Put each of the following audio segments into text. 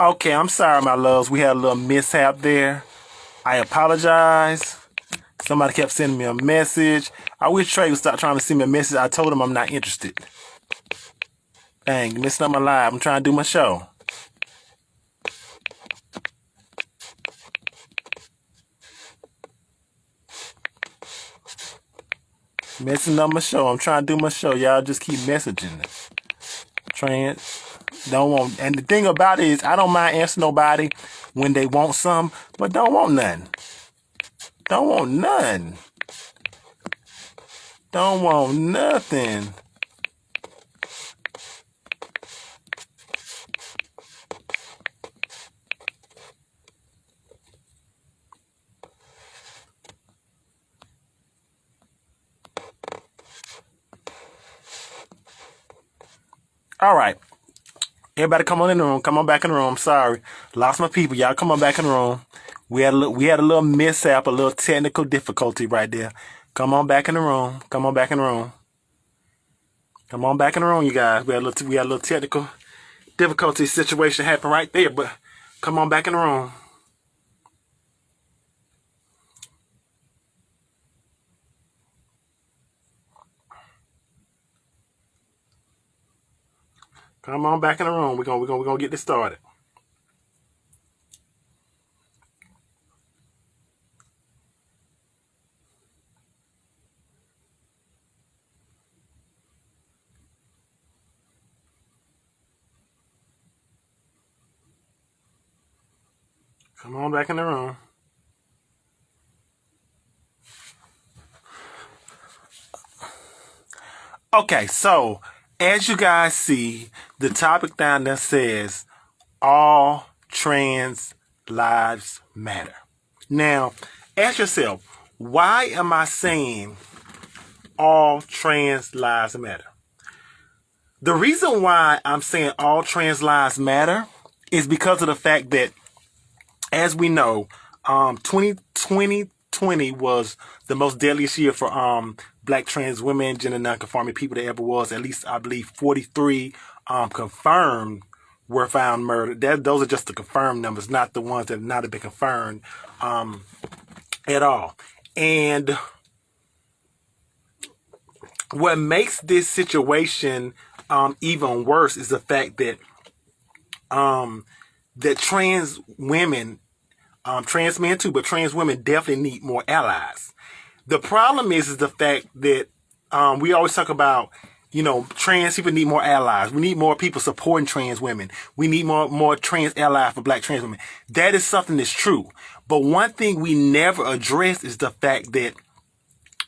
Okay, I'm sorry, my loves. We had a little mishap there. I apologize. Somebody kept sending me a message. I wish Trey would stop trying to send me a message. I told him I'm not interested. Dang, you missed up my live. I'm trying to do my show. Messing up my show. I'm trying to do my show. Y'all just keep messaging. Don't want. And the thing about it is, I don't mind answering nobody when they want some, but don't want none. Don't want none. Don't want nothing. All right. Everybody come on in the room. Come on back in the room. I'm sorry. Lost my people. Y'all come on back in the room. We had a little mishap, a little technical difficulty right there. Come on back in the room. Come on back in the room. Come on back in the room, you guys. We had a little technical difficulty situation happen right there, but come on back in the room. Come on back in the room. We're gonna get this started. Come on back in the room. Okay, so as you guys see, the topic down there says all trans lives matter. Now, ask yourself, why am I saying all trans lives matter? The reason why I'm saying all trans lives matter is because of the fact that, as we know, 2020 was the most deadliest year for black trans women, gender nonconforming people there ever was. At least I believe 43 confirmed were found murdered. Those are just the confirmed numbers, not the ones that have not been confirmed at all. And what makes this situation even worse is the fact that that trans women, trans men too, but trans women definitely need more allies. The problem is the fact that we always talk about, trans people need more allies. We need more people supporting trans women. We need more trans allies for black trans women. That is something that's true. But one thing we never address is the fact that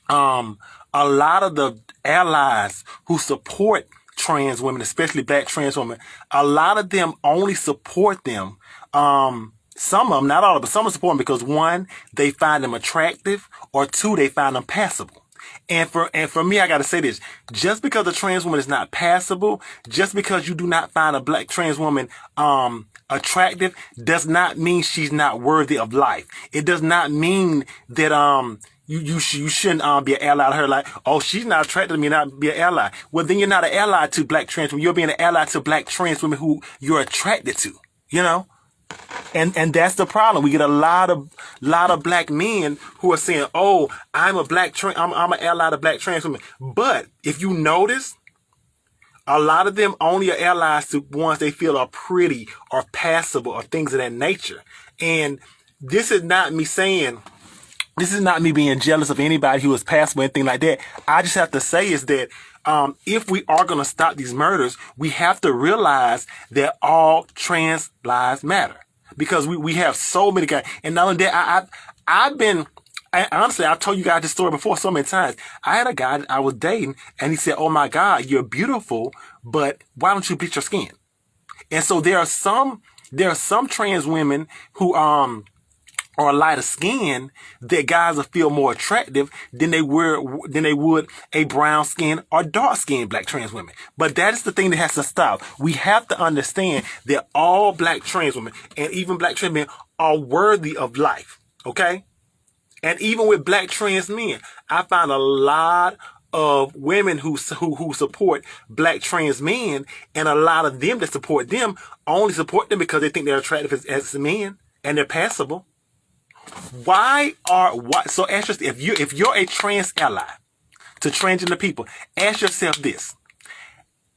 a lot of the allies who support trans women, especially black trans women, a lot of them only support them. Some of them, not all of them, some support them because one, they find them attractive, or two, they find them passable. And for me, I got to say this: just because a trans woman is not passable, just because you do not find a black trans woman attractive, does not mean she's not worthy of life. It does not mean that you shouldn't be an ally to her. Like, oh, she's not attracted to me, not be an ally. Well, then you're not an ally to black trans women. You're being an ally to black trans women who you're attracted to. And that's the problem. We get a lot of black men who are saying, "Oh, I'm an ally to black trans women." But if you notice, a lot of them only are allies to ones they feel are pretty or passable or things of that nature. And this is not me being jealous of anybody who is passable or anything like that. I just have to say is that if we are going to stop these murders, we have to realize that all trans lives matter. Because we have so many guys. And not only that, honestly, I've told you guys this story before so many times. I had a guy that I was dating, and he said, "Oh my God, you're beautiful, but why don't you bleach your skin?" And so there are some trans women who are lighter skin that guys will feel more attractive than they would a brown skin or dark skinned black trans women. But that is the thing that has to stop. We have to understand that all black trans women and even black trans men are worthy of life. Okay? And even with black trans men, I find a lot of women who support black trans men, and a lot of them that support them only support them because they think they're attractive as men and they're passable. Why? So ask yourself, if you're a trans ally to transgender people, ask yourself this,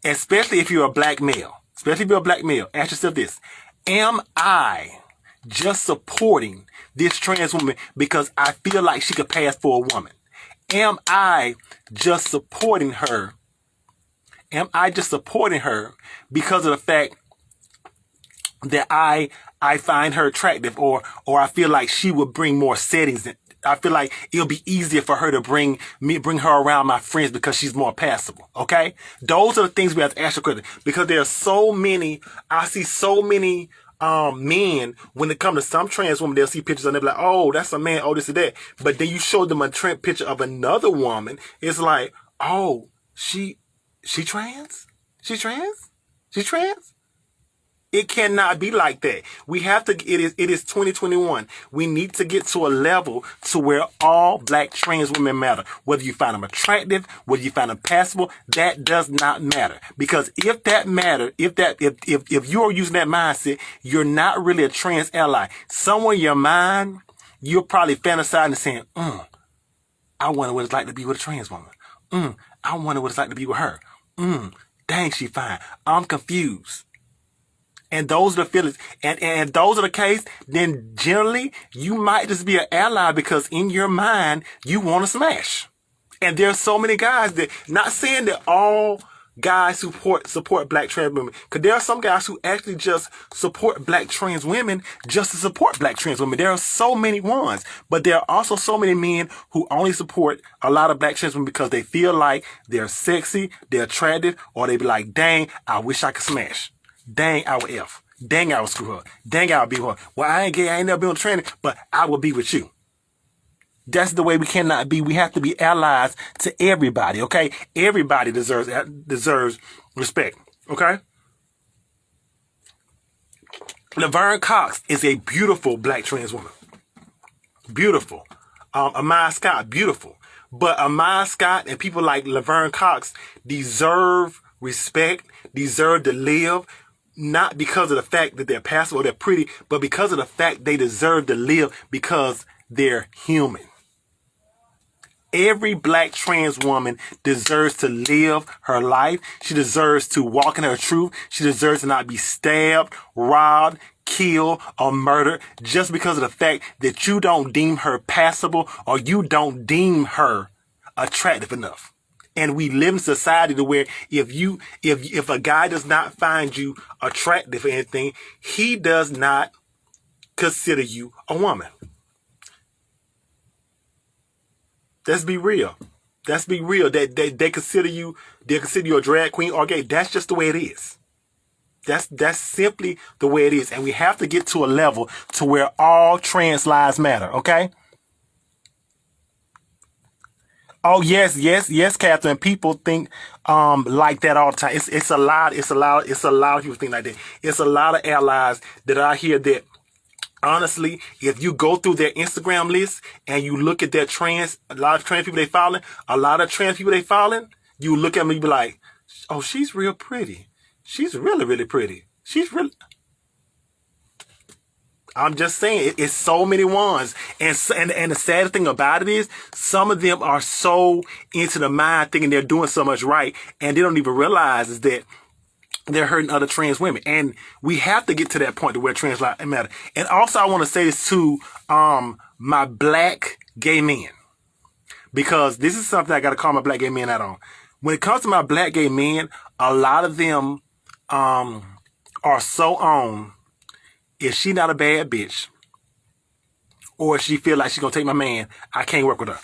especially if you're a black male, ask yourself this: am I just supporting this trans woman because I feel like she could pass for a woman? Am I just supporting her? Because of the fact that I find her attractive, or I feel like she would bring more settings in? I feel like it'll be easier for her to bring her around my friends because she's more passable. Okay? Those are the things we have to ask ourselves, because there are so many, I see so many men, when it comes to some trans women, they'll see pictures and they'll be like, oh, that's a man, oh, this and that. But then you show them a picture of another woman, it's like, oh, she trans? She's trans? She's trans? It cannot be like that. We have to, it is 2021. We need to get to a level to where all black trans women matter. Whether you find them attractive, whether you find them passable, that does not matter. Because if that matter, if you are using that mindset, you're not really a trans ally. Somewhere in your mind, you're probably fantasizing and saying, I wonder what it's like to be with a trans woman. I wonder what it's like to be with her. Dang, she fine. I'm confused. And those are the feelings, and those are the case, then generally you might just be an ally because in your mind you want to smash. And there's so many guys that, not saying that all guys support black trans women, because there are some guys who actually just support black trans women just to support black trans women. There are so many ones, but there are also so many men who only support a lot of black trans women because they feel like they're sexy, they're attractive, or they be like, dang, I wish I could smash. Dang, I would F. Dang, I would screw her. Dang, I would be her. Well, I ain't gay. I ain't never been on training, but I will be with you. That's the way we cannot be. We have to be allies to everybody, okay? Everybody deserves respect, okay? Laverne Cox is a beautiful black trans woman. Beautiful. Amaya Scott, beautiful. But Amaya Scott and people like Laverne Cox deserve respect, deserve to live, not because of the fact that they're passable or they're pretty, but because of the fact they deserve to live because they're human. Every black trans woman deserves to live her life. She deserves to walk in her truth. She deserves to not be stabbed, robbed, killed, or murdered just because of the fact that you don't deem her passable or you don't deem her attractive enough. And we live in society to where if a guy does not find you attractive or anything, he does not consider you a woman. Let's be real. They consider you a drag queen or gay. That's just the way it is. That's simply the way it is. And we have to get to a level to where all trans lives matter, okay? Oh, yes, Catherine. People think like that all the time. It's a lot of people think like that. It's a lot of allies that are here that, honestly, if you go through their Instagram list and you look at their a lot of trans people they following, you look at them and you be like, oh, she's real pretty. She's really, really pretty. I'm just saying, it's so many ones. And the sad thing about it is, some of them are so into the mind thinking they're doing so much right, and they don't even realize is that they're hurting other trans women. And we have to get to that point to where trans lives matter. And also, I want to say this to my black gay men, because this is something I got to call my black gay men out on. When it comes to my black gay men, a lot of them are so on, if she not a bad bitch, or if she feel like she's going to take my man, I can't work with her.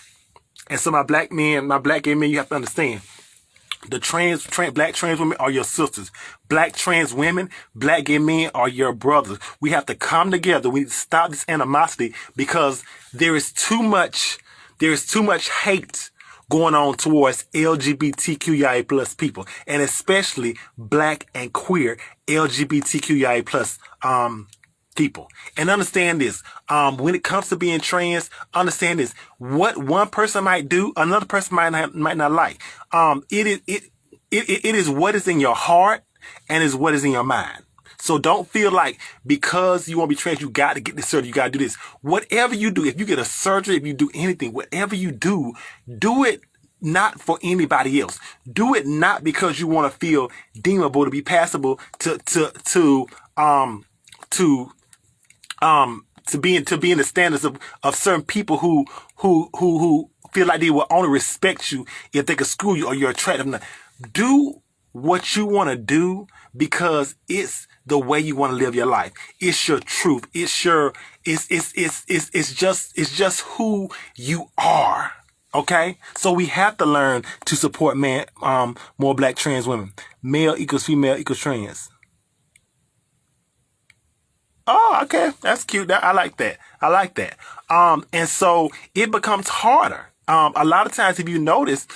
And so my black gay men, you have to understand, the black trans women are your sisters. Black trans women, black gay men are your brothers. We have to come together. We need to stop this animosity, because there is too much hate going on towards LGBTQIA plus people, and especially black and queer LGBTQIA plus people. And understand this. When it comes to being trans, understand this. What one person might do, another person might not like. It is what is in your heart and is what is in your mind. So don't feel like because you want to be trans, you got to get this surgery, you got to do this. Whatever you do, if you get a surgery, if you do anything, whatever you do it not for anybody else. Do it not because you want to feel deemable, to be passable, to be in the standards of certain people who feel like they will only respect you if they can screw you or you're attractive. Do what you want to do because it's the way you want to live your life. It's your truth. It's just who you are. Okay? So we have to learn to support more black trans women. Male equals female equals trans. Oh, okay. That's cute. I like that. And so it becomes harder. A lot of times, if you notice,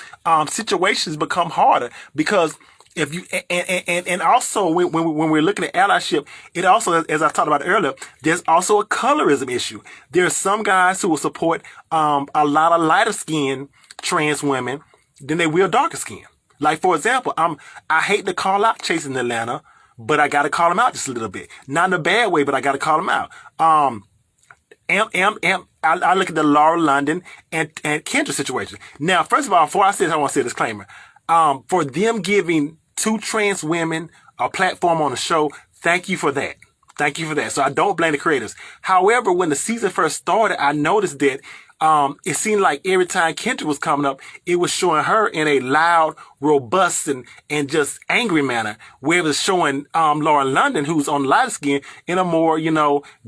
situations become harder because if you and also when we're looking at allyship, it also, as I talked about earlier, there's also a colorism issue. There's some guys who will support a lot of lighter skinned trans women than they will darker skin. Like, for example, I hate to call out Chasing Atlanta, but I got to call him out just a little bit. Not in a bad way, but I got to call him out. I look at the Laura London and Kendra situation. Now, first of all, before I say this, I want to say a disclaimer. For them giving two trans women a platform on the show, thank you for that. Thank you for that. So I don't blame the creators. However, when the season first started, I noticed that it seemed like every time Kendra was coming up, it was showing her in a loud, robust, and just angry manner, where it was showing Lauren London, who's on light skin, in a more,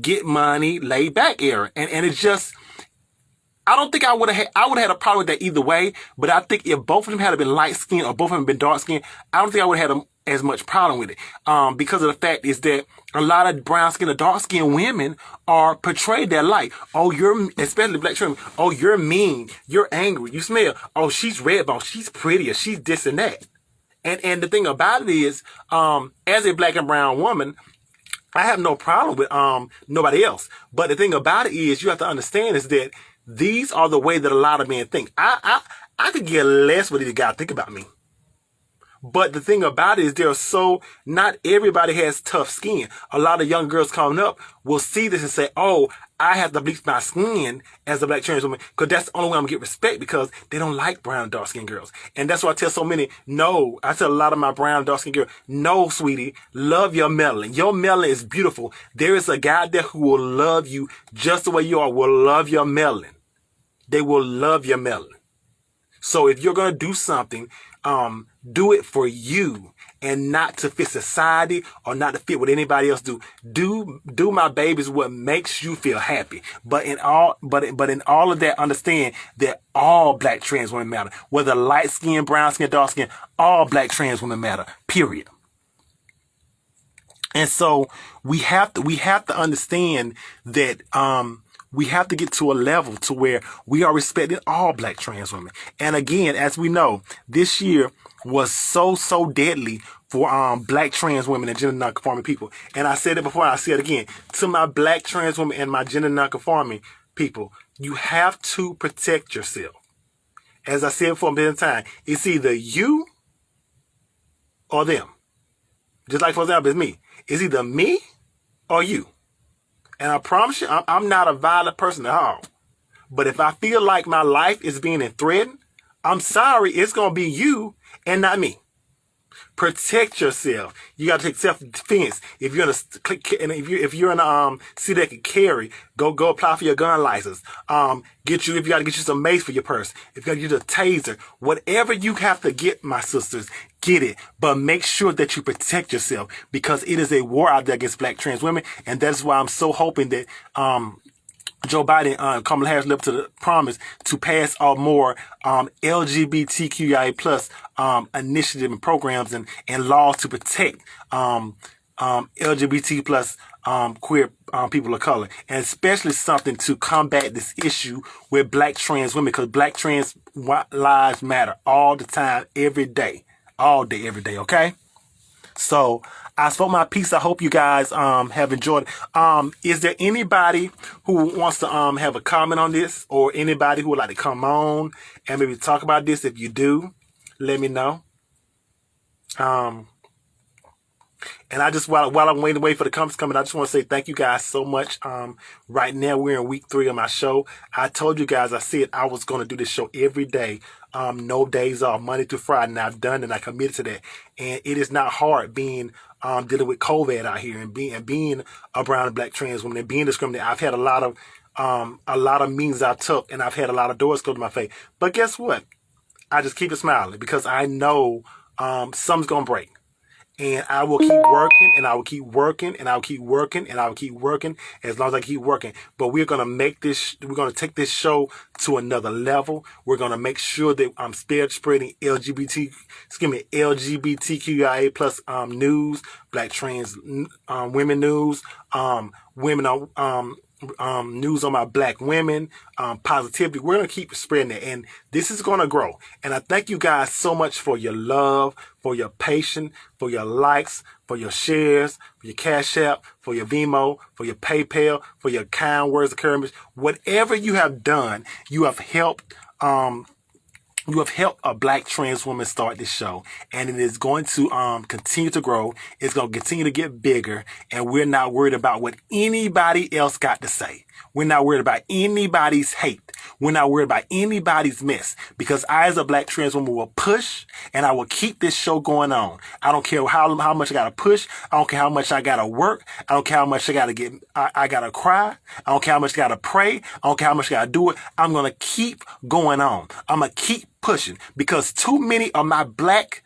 get money, laid back era. And it's just, I don't think I would have had a problem with that either way, but I think if both of them had been light skinned or both of them been dark skinned, I don't think I would have had as much problem with it. Because of the fact is that a lot of brown skinned or dark skinned women are portrayed that light. Oh, especially black women. Oh, you're mean. You're angry. You smell. Oh, she's red bone. She's prettier. She's this and that. And the thing about it is, as a black and brown woman, I have no problem with nobody else. But the thing about it is, you have to understand is that these are the way that a lot of men think. I could get less what these guys think about me. But the thing about it is not everybody has tough skin. A lot of young girls coming up will see this and say, oh, I have to bleach my skin as a black trans woman because that's the only way I'm going to get respect because they don't like brown and dark skinned girls. And that's why I tell so many, no, I tell a lot of my brown and dark skinned girls, no, sweetie, love your melanin. Your melanin is beautiful. There is a guy there who will love you just the way you are, will love your melanin. They will love your melanin. So if you're going to do something, do it for you and not to fit society or not to fit what anybody else do. Do my babies what makes you feel happy. But in all of that, understand that all black trans women matter. Whether light skin, brown skin, dark skin, all black trans women matter. Period. And so we have to understand that we have to get to a level to where we are respecting all black trans women. And again, as we know, this year was so deadly for black trans women and gender nonconforming people. And I said it before, I say it again. To my black trans women and my gender nonconforming people, you have to protect yourself. As I said before a million times, it's either you or them. Just like, for example, it's me. It's either me or you. And I promise you, I'm not a violent person at all. But if I feel like my life is being threatened, I'm sorry, it's going to be you and not me. Protect yourself. You got to take self-defense. If you're in a city that can carry, go apply for your gun license. If you got to get you some mace for your purse. If you got to get a taser, whatever you have to get, my sisters, get it. But make sure that you protect yourself because it is a war out there against black trans women, and that's why I'm so hoping that Joe Biden, Kamala Harris live up to the promise to pass more LGBTQIA plus initiative and programs and laws to protect LGBT plus queer people of color, and especially something to combat this issue with black trans women, because black trans lives matter all the time, every day, all day, every day. Okay. So I spoke my piece. I hope you guys have enjoyed. Is there anybody who wants to have a comment on this, or anybody who would like to come on and maybe talk about this? If you do, let me know. And I just, while I'm waiting for the comments coming, I just want to say thank you guys so much. Right now we're in week 3 of my show. I told you guys, I said I was going to do this show every day. No days off, Monday through Friday, and I've done it, and I committed to that. And it is not hard being, dealing with COVID out here and being a brown and black trans woman and being discriminated. I've had a lot of meetings I took, and I've had a lot of doors closed in my face. But guess what? I just keep it smiling because I know, something's going to break. And I will keep working, and I will keep working, and I will keep working, and I will keep working as long as I keep working. But we're going to we're going to take this show to another level. We're going to make sure that I'm spreading LGBTQIA plus news, black trans women news, women news on my black women, positivity. We're going to keep spreading it, and this is going to grow. And I thank you guys so much for your love, for your patience, for your likes, for your shares, for your Cash App, for your Venmo, for your PayPal, for your kind words of encouragement. Whatever you have done, you have helped a black trans woman start this show, and it is going to continue to grow. It's going to continue to get bigger, and we're not worried about what anybody else got to say. We're not worried about anybody's hate. We're not worried about anybody's mess, because I, as a black trans woman, will push, and I will keep this show going on. I don't care how much I got to push. I don't care how much I got to work. I don't care how much I got to get. I got to cry. I don't care how much I got to pray. I don't care how much I got to do it. I'm going to keep going on. I'm going to keep pushing, because too many of my black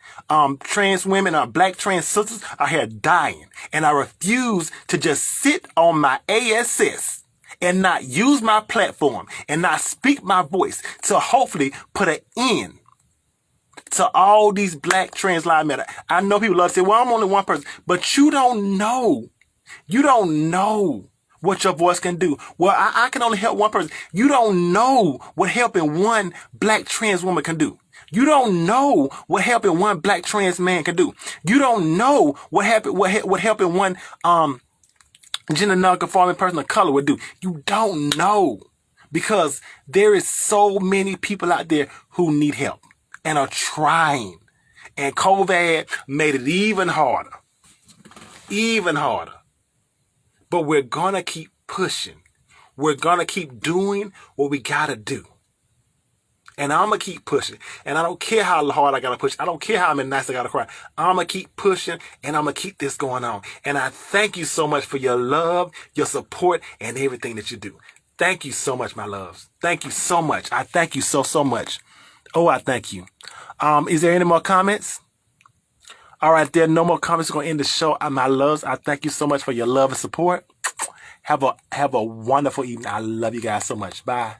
trans women or black trans sisters are here dying, and I refuse to just sit on my ass and not use my platform and not speak my voice to hopefully put an end to all these black trans lives matter. I know people love to say, well, I'm only one person, but you don't know. You don't know what your voice can do. Well, I can only help one person. You don't know what helping one black trans woman can do. You don't know what helping one black trans man can do. You don't know what helping one gender non-conforming person of color would do. You don't know, because there is so many people out there who need help and are trying. And COVID made it even harder. Even harder. But we're going to keep pushing. We're going to keep doing what we got to do. And I'm going to keep pushing. And I don't care how hard I got to push. I don't care how many nights I got to cry. I'm going to keep pushing, and I'm going to keep this going on. And I thank you so much for your love, your support, and everything that you do. Thank you so much, my loves. Thank you so much. I thank you so much. Oh, I thank you. Is there any more comments? All right, there are no more comments. We're going to end the show. My loves, I thank you so much for your love and support. Have a wonderful evening. I love you guys so much. Bye.